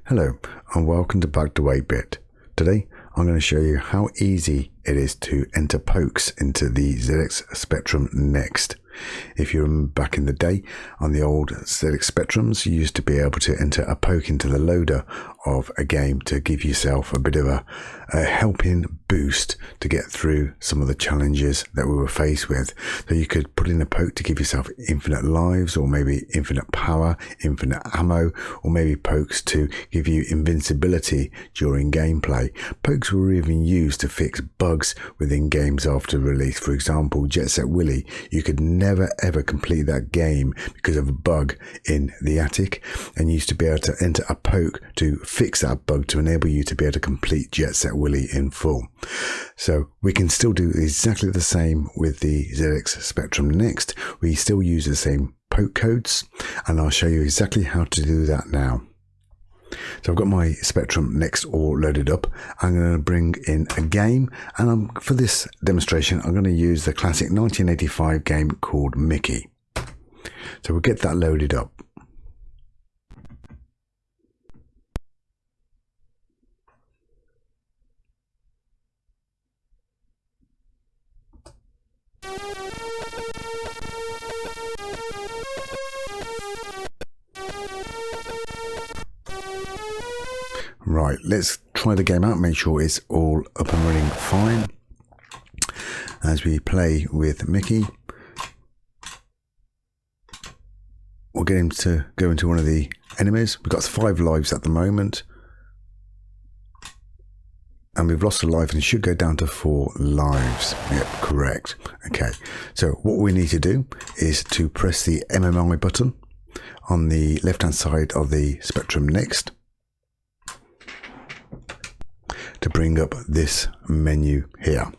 Hello and welcome to Back to 8-Bit. Today I'm going to show you how easy it is to enter pokes into the ZX Spectrum Next. If you remember back in the day on the old ZX Spectrums, you used to be able to enter a poke into the loader of a game to give yourself a bit of a helping boost to get through some of the challenges that we were faced with. So you could put in a poke to give yourself infinite lives, or maybe infinite power, infinite ammo, or maybe pokes to give you invincibility during gameplay. Pokes were even used to fix bugs within games after release. For example, Jet Set Willy, you could never ever complete that game because of a bug in the attic, and you used to be able to enter a poke to fix that bug to enable you to be able to complete Jet Set Willy in full. So we can still do exactly the same with the ZX Spectrum Next. We still use the same poke codes, and I'll show you exactly how to do that now. So I've got my Spectrum Next all loaded up. I'm going to bring in a game, and for this demonstration I'm going to use the classic 1985 game called Mickey. So we'll get that loaded up. Right, let's try the game out, make sure it's all up and running fine. As we play with Mickey, we'll get him to go into one of the enemies. We've got 5 lives at the moment, and we've lost a life and it should go down to 4 lives. Yep, correct. Okay, so what we need to do is to press the MMI button on the left hand side of the Spectrum Next to bring up this menu here.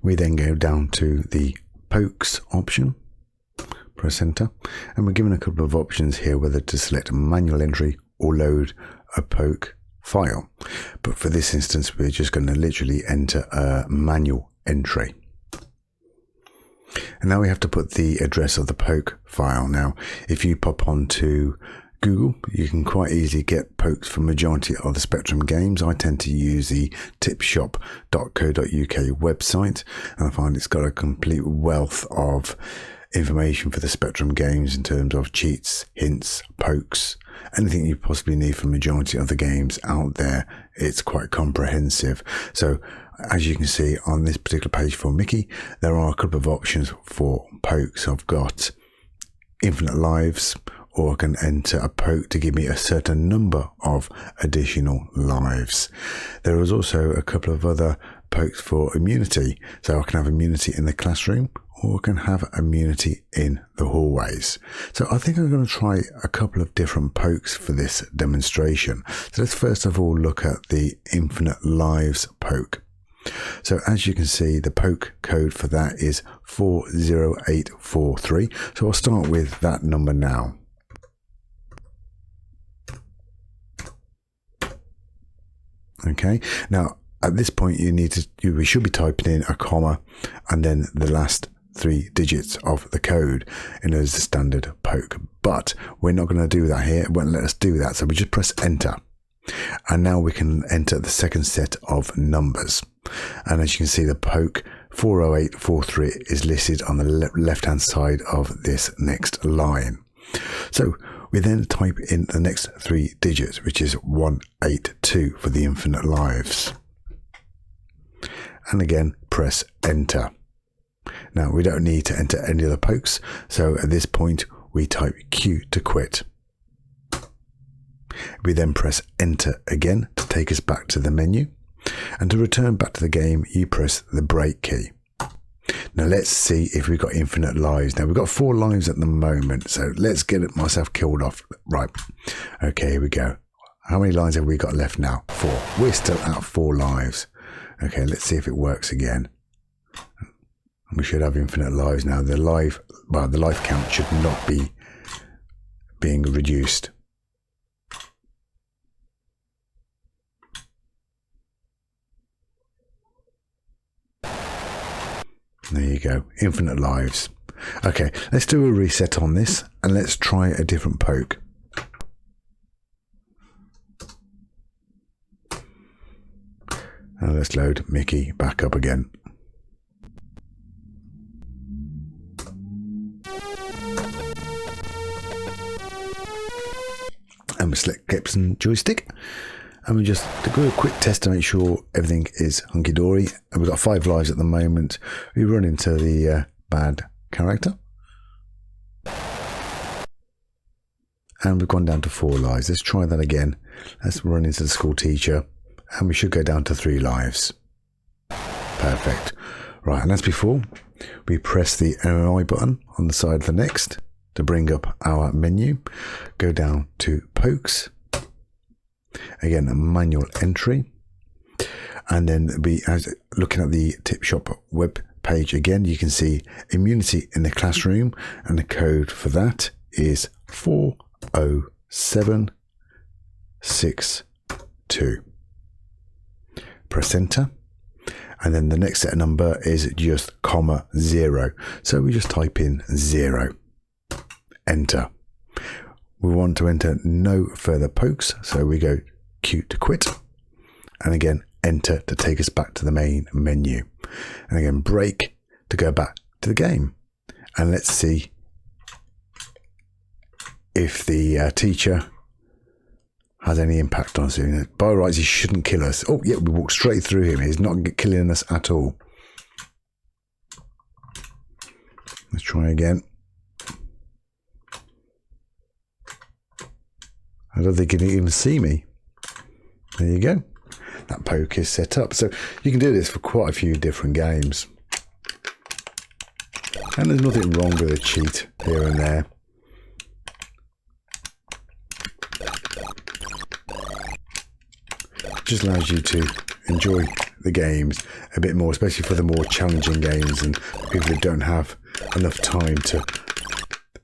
We then go down to the pokes option, press enter, and we're given a couple of options here whether to select manual entry or load a poke file. But for this instance we're just going to literally enter a manual entry. And now we have to put the address of the poke file. Now if you pop onto Google, you can quite easily get pokes for majority of the Spectrum games. I tend to use the tipshop.co.uk website, and I find it's got a complete wealth of information for the Spectrum games in terms of cheats, hints, pokes, anything you possibly need for majority of the games out there. It's quite comprehensive. So as you can see on this particular page for Mickey, there are a couple of options for pokes. I've got infinite lives, or I can enter a poke to give me a certain number of additional lives. There is also a couple of other pokes for immunity. So I can have immunity in the classroom, or I can have immunity in the hallways. So I think I'm going to try a couple of different pokes for this demonstration. So let's first of all look at the infinite lives poke. So as you can see, the poke code for that is 40843. So I'll start with that number now. Okay, now at this point we should be typing in a comma and then the last 3 digits of the code in as a standard poke, but we're not going to do that here. It won't let us do that, so we just press enter, and now we can enter the second set of numbers. And as you can see, the poke 40843 is listed on the left hand side of this next line. So we then type in the next 3 digits, which is 182 for the infinite lives. And again, press enter. Now we don't need to enter any other pokes, so at this point we type Q to quit. We then press enter again to take us back to the menu, and to return back to the game you press the break key. Now let's see if we've got infinite lives. Now we've got 4 lives at the moment, so let's get myself killed off. Right, okay, here we go. How many lives have we got left now? 4. We're still at 4 lives. Okay, let's see if it works again. We should have infinite lives now. The life count should not be being reduced. There you go, infinite lives. Okay, let's do a reset on this and let's try a different poke. And let's load Mickey back up again. And we select Gibson joystick. And we just do a quick test to make sure everything is hunky-dory. And we've got 5 lives at the moment. We run into the bad character. And we've gone down to 4 lives. Let's try that again. Let's run into the school teacher. And we should go down to 3 lives. Perfect. Right, and as before, we press the MMI button on the side of the next to bring up our menu. Go down to Pokes. Again, a manual entry. And then looking at the Tip Shop web page again, you can see immunity in the classroom. And the code for that is 40762. Press enter, and then the next set of number is just ,0. So we just type in 0. Enter. We want to enter no further pokes, so we go Q to quit, and again enter to take us back to the main menu, and again break to go back to the game. And let's see if the teacher has any impact on us. By rights, he shouldn't kill us. Oh, yeah, we walked straight through him. He's not killing us at all. Let's try again. I don't think he can even see me. There you go. That poke is set up. So you can do this for quite a few different games. And there's nothing wrong with a cheat here and there. Just allows you to enjoy the games a bit more, especially for the more challenging games and people who don't have enough time to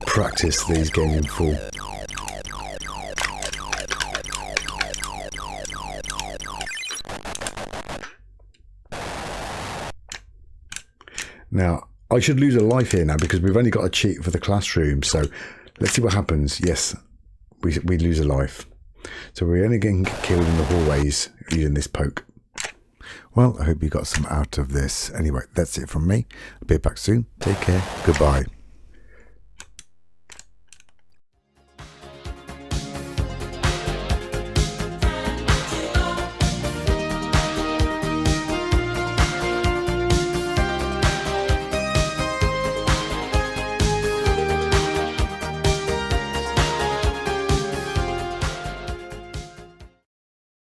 practice these games in full. Now, I should lose a life here now because we've only got a cheat for the classroom. So let's see what happens. Yes, we lose a life. So we're only getting killed in the hallways using this poke. Well, I hope you got some out of this. Anyway, that's it from me. I'll be back soon. Take care. Goodbye.